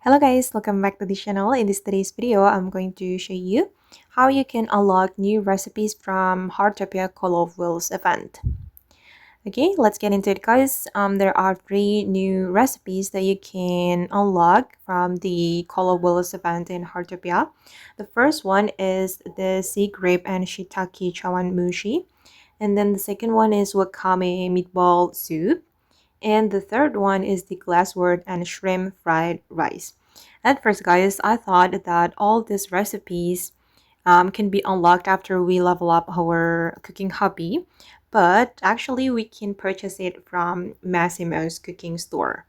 Hello guys, welcome back to the channel. In today's video, I'm going to show you how you can unlock new recipes from Heartopia Call of Wheels event. Okay, let's get into it guys. There are 3 new recipes that you can unlock from the Call of Wheels event in Heartopia. The first one is the sea grape and shiitake chawan mushi. And then the second one is wakame meatball soup. And the third one is the glasswort and shrimp fried rice. At first, guys, I thought that all these recipes can be unlocked after we level up our cooking hobby, but actually we can purchase it from Masimo's cooking store.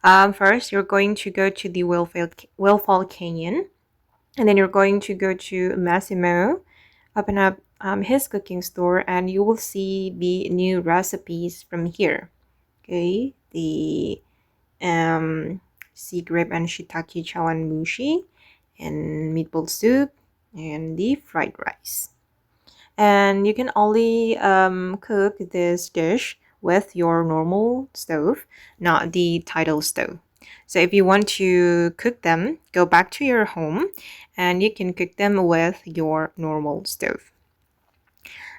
First, you're going to go to the Wellfall Canyon, and then you're going to go to Masimo, open up his cooking store, and you will see the new recipes from here. Okay, the sea grape and shiitake chawan mushi, and meatball soup, and the fried rice. And you can only cook this dish with your normal stove, not the tidal stove. So if you want to cook them, go back to your home and you can cook them with your normal stove.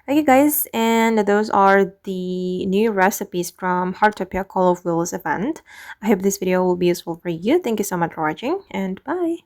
Okay guys, and those are the new recipes from Heartopia Call of Wheels event. I hope this video will be useful for you. Thank you so much for watching and bye!